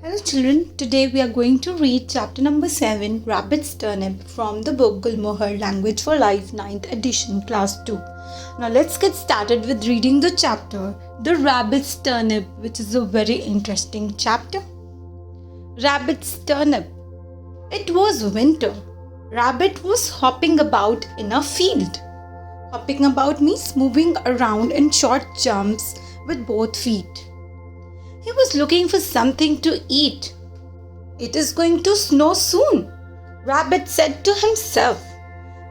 Hello children, today we are going to read chapter number 7, Rabbit's Turnip from the book Gulmohar Language for Life 9th edition class 2. Now let's get started with reading the chapter, The Rabbit's Turnip, which is a very interesting chapter. Rabbit's Turnip. It was winter. Rabbit was hopping about in a field. Hopping about means moving around in short jumps with both feet. He was looking for something to eat. It is going to snow soon, Rabbit said to himself.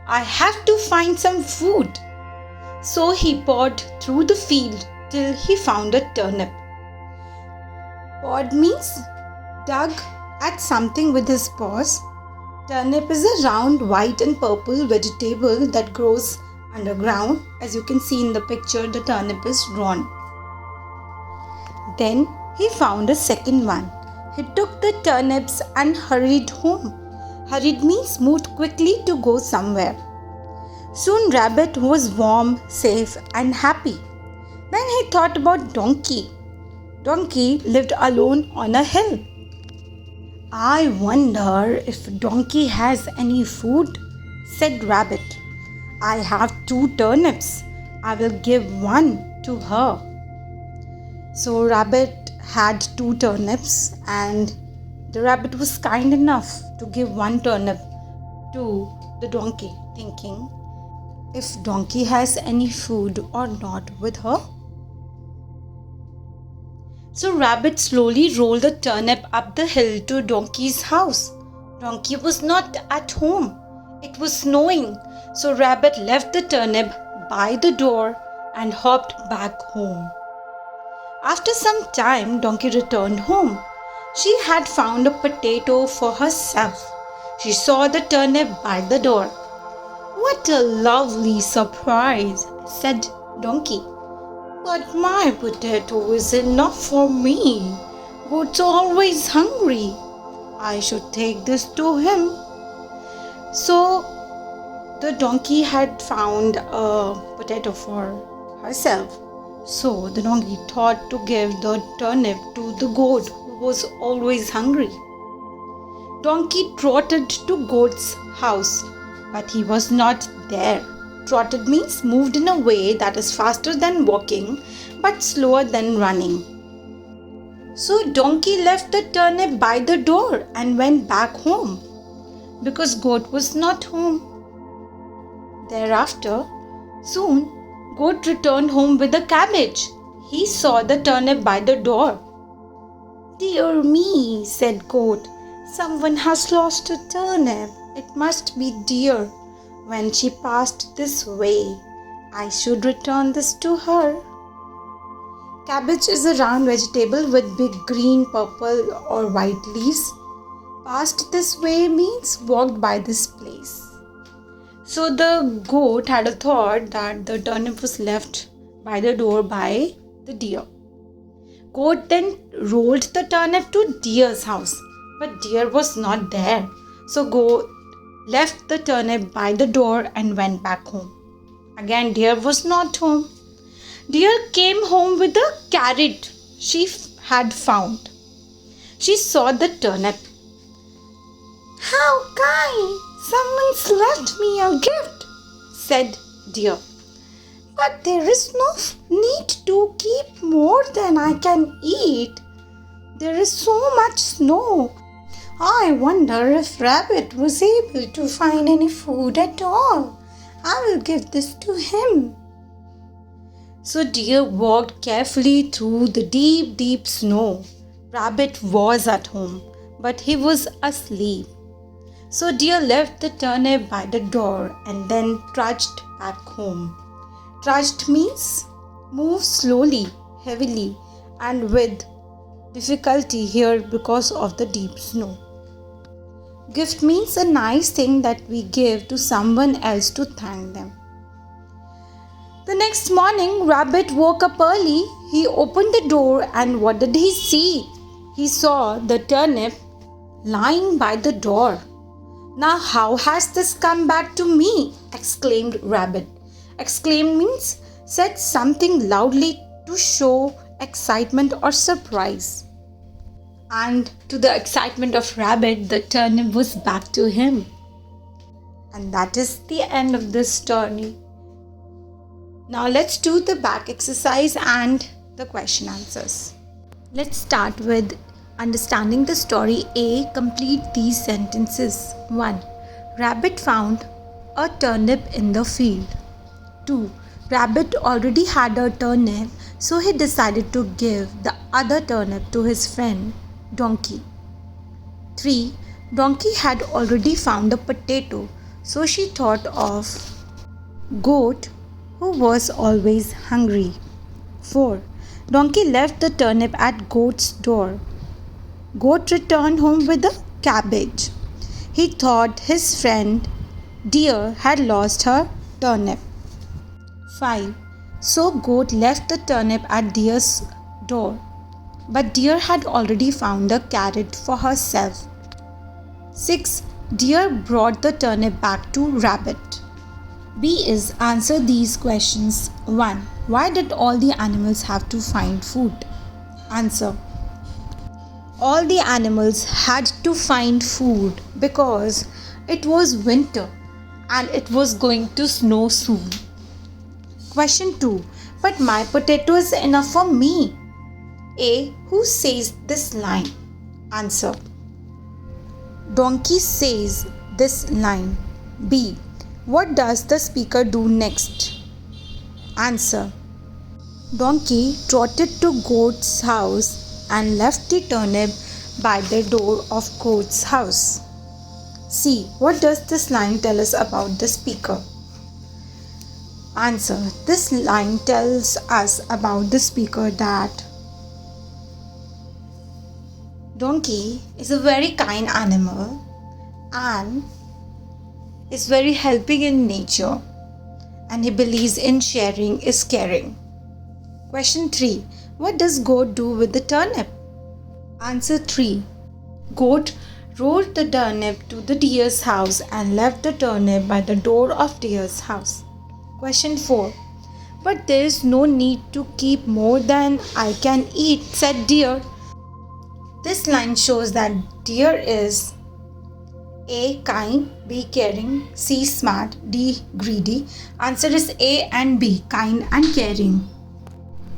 I have to find some food. So he pawed through the field till he found a turnip. Pawed means dug at something with his paws. Turnip is a round white and purple vegetable that grows underground. As you can see in the picture, the turnip is drawn. Then he found a second one. He took the turnips and hurried home. Hurried means moved quickly to go somewhere. Soon Rabbit was warm, safe and happy. Then he thought about Donkey. Donkey lived alone on a hill. I wonder if Donkey has any food, said Rabbit. I have 2 turnips. I will give one to her. So Rabbit had 2 turnips and the rabbit was kind enough to give 1 turnip to the donkey, thinking if donkey has any food or not with her. So Rabbit slowly rolled the turnip up the hill to Donkey's house. Donkey was not at home. It was snowing. So Rabbit left the turnip by the door and hopped back home. After some time, Donkey returned home. She had found a potato for herself. She saw the turnip by the door. What a lovely surprise, said Donkey. But my potato is enough for me. Goat's always hungry. I should take this to him. So the donkey had found a potato for herself. So the donkey thought to give the turnip to the goat who was always hungry. Donkey trotted to goat's house, but he was not there. Trotted means moved in a way that is faster than walking but slower than running. So donkey left the turnip by the door and went back home because goat was not home. Thereafter, soon Goat returned home with a cabbage. He saw the turnip by the door. Dear me, said Goat, someone has lost a turnip. It must be dear. When she passed this way, I should return this to her. Cabbage is a round vegetable with big green, purple or white leaves. Passed this way means walked by this place. So the goat had a thought that the turnip was left by the door by the deer. Goat then rolled the turnip to deer's house, but deer was not there. So goat left the turnip by the door and went back home. Again deer was not home. Deer came home with a carrot she had found. She saw the turnip. How kind! Someone's left me a gift, said deer. But there is no need to keep more than I can eat. There is so much snow. I wonder if Rabbit was able to find any food at all. I will give this to him. So deer walked carefully through the deep, deep snow. Rabbit was at home, but he was asleep. So deer left the turnip by the door and then trudged back home. Trudged means move slowly, heavily and with difficulty here because of the deep snow. Gift means a nice thing that we give to someone else to thank them. The next morning, Rabbit woke up early. He opened the door and what did he see? He saw the turnip lying by the door. Now how has this come back to me? Exclaimed Rabbit. Exclaimed means said something loudly to show excitement or surprise. And to the excitement of Rabbit, the turnip was back to him. And that is the end of this story. Now let's do the back exercise and the question answers. Let's start with understanding the story. A. Complete these sentences. 1. Rabbit found a turnip in the field. 2. Rabbit already had a turnip, so he decided to give the other turnip to his friend Donkey. 3. Donkey had already found a potato, so she thought of Goat, who was always hungry. 4. Donkey left the turnip at Goat's door. Goat returned home with a cabbage. He thought his friend Deer had lost her turnip. 5. So Goat left the turnip at Deer's door, but Deer had already found a carrot for herself. 6. Deer brought the turnip back to Rabbit. B is answer these questions. 1. Why did all the animals have to find food? Answer. All the animals had to find food because it was winter and it was going to snow soon. Question 2. But my potato is enough for me. A. Who says this line? Answer. Donkey says this line. B. What does the speaker do next? Answer. Donkey trotted to Goat's house and left the turnip by the door of Goat's house. C. What does this line tell us about the speaker? Answer. This line tells us about the speaker that Donkey is a very kind animal and is very helping in nature, and he believes in sharing is caring. Question 3. What does Goat do with the turnip? Answer 3. Goat rolled the turnip to the deer's house and left the turnip by the door of deer's house. Question 4. But there is no need to keep more than I can eat, said Deer. This line shows that Deer is A. Kind, B. Caring, C. Smart, D. Greedy. Answer is A and B, kind and caring.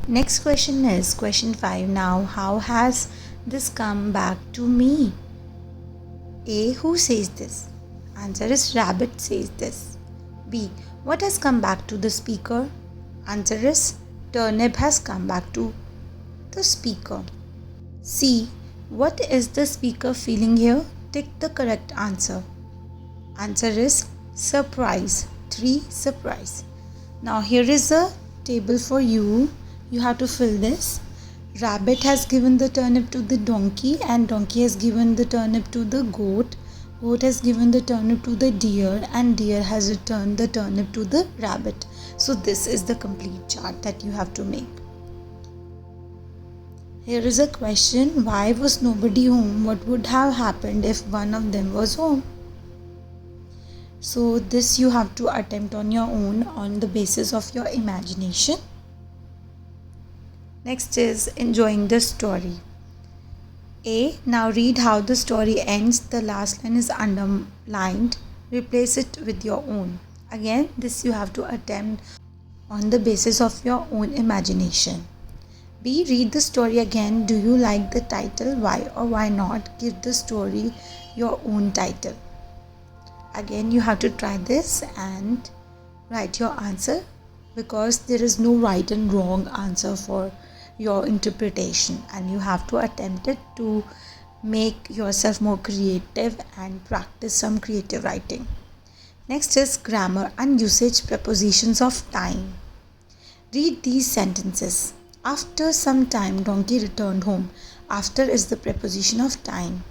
Next question is question 5. Now, how has this come back to me? A. Who says this? Answer is Rabbit says this. B. What has come back to the speaker? Answer is Turnip has come back to the speaker. C. What is the speaker feeling here? Tick the correct answer. Answer is surprise. 3. Surprise. Now here is a table for you. You have to fill this. Rabbit has given the turnip to the donkey and donkey has given the turnip to the goat. Goat has given the turnip to the deer and deer has returned the turnip to the rabbit. So this is the complete chart that you have to make. Here is a question. Why was nobody home? What would have happened if one of them was home? So this you have to attempt on your own on the basis of your imagination. Next is enjoying the story. A. Now read how the story ends. The last line is underlined. Replace it with your own. Again, this you have to attempt on the basis of your own imagination. B. Read the story again. Do you like the title? Why or why not? Give the story your own title. Again, you have to try this and write your answer because there is no right and wrong answer for your interpretation and you have to attempt it to make yourself more creative and practice some creative writing. Next is grammar and usage prepositions of time. Read these sentences. After some time, donkey returned home. After is the preposition of time.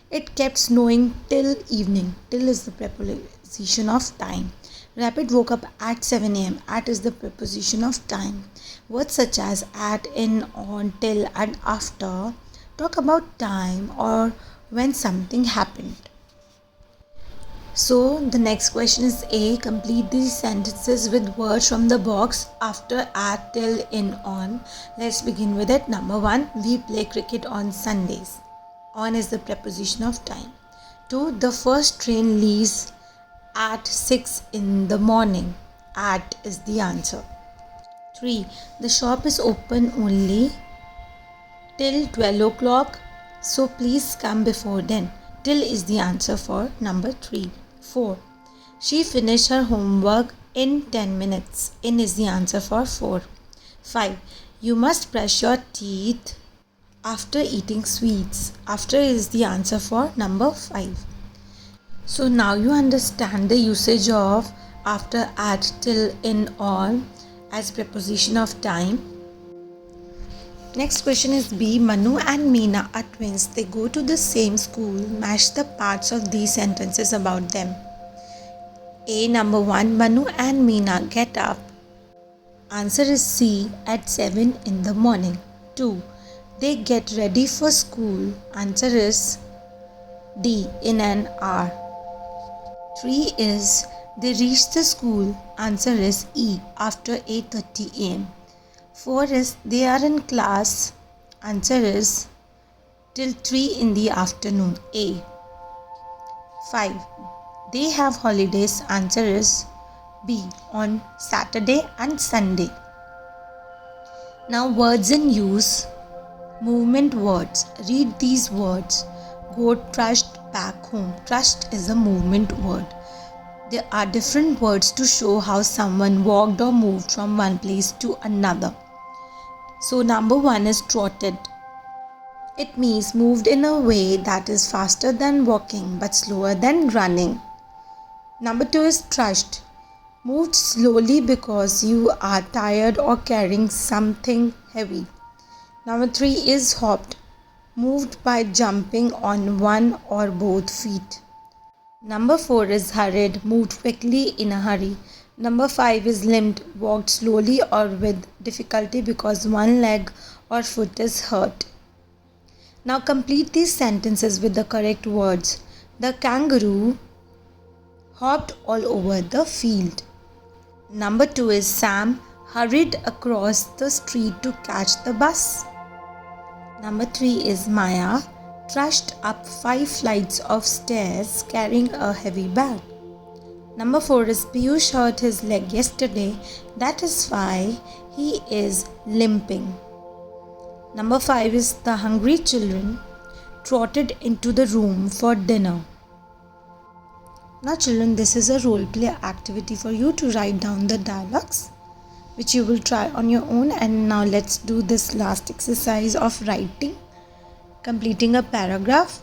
It kept snowing till evening. Till is the preposition of time. Rabbit woke up at 7 a.m. At is the preposition of time. Words such as at, in, on, till and after talk about time or when something happened. So the next question is A. Complete these sentences with words from the box after, at, till, in, on. Let's begin with it. Number 1. We play cricket on Sundays. On is the preposition of time. 2. The first train leaves at 6 in the morning. At is the answer. 3. The shop is open only till 12 o'clock. So please come before then. Till is the answer for number 3. 4. She finished her homework in 10 minutes. In is the answer for 4. 5. You must brush your teeth after eating sweets. After is the answer for number 5. So now you understand the usage of after, at, till, in, all as preposition of time. Next question is B. Manu and Meena are twins. They go to the same school. Match the parts of these sentences about them. A. Number 1. Manu and Meena get up. Answer is C. At 7 in the morning. 2. They get ready for school. Answer is D. In an hour. 3 is they reach the school. Answer is E. After 8:30 am. 4 is they are in class. Answer is till 3 in the afternoon. A. 5. They have holidays. Answer is B. On Saturday and Sunday. Now words in use. Movement words. Read these words. Got trudged back home. Trudged is a movement word. There are different words to show how someone walked or moved from one place to another. So number 1 is trotted. It means moved in a way that is faster than walking but slower than running. Number 2 is trudged. Moved slowly because you are tired or carrying something heavy. Number 3 is hopped. Moved by jumping on one or both feet. Number 4 is hurried. Moved quickly in a hurry. Number 5 is limped. Walked slowly or with difficulty because one leg or foot is hurt. Now complete these sentences with the correct words. The kangaroo hopped all over the field. Number 2 is Sam hurried across the street to catch the bus. Number 3 is Maya trudged up 5 flights of stairs carrying a heavy bag. Number 4 is Piyush hurt his leg yesterday. That is why he is limping. Number 5 is the hungry children trotted into the room for dinner. Now children, this is a role play activity for you to write down the dialogues which you will try on your own. And now let's do this last exercise of writing, completing a paragraph.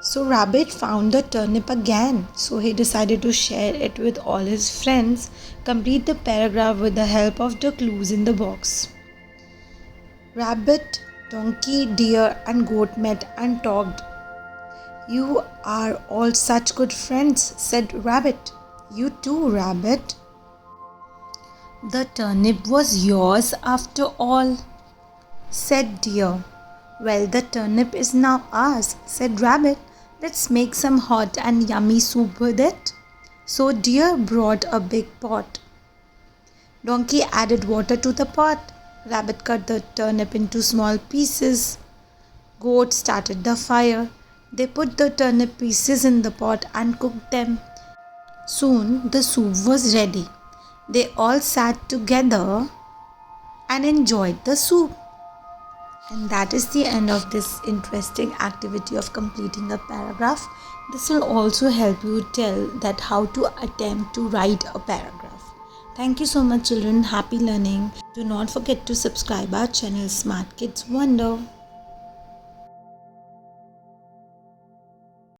So Rabbit found the turnip again, so he decided to share it with all his friends. Complete the paragraph with the help of the clues in the box. Rabbit, donkey, deer and goat met and talked. You are all such good friends, said Rabbit. You too, Rabbit. The turnip was yours after all, said Deer. Well, the turnip is now ours, said Rabbit. Let's make some hot and yummy soup with it. So Deer brought a big pot. Donkey added water to the pot. Rabbit cut the turnip into small pieces. Goat started the fire. They put the turnip pieces in the pot and cooked them. Soon the soup was ready. They all sat together and enjoyed the soup. And that is the end of this interesting activity of completing a paragraph. This will also help you tell that how to attempt to write a paragraph. Thank you so much children. Happy learning. Do not forget to subscribe our channel Smart Kids Wonder.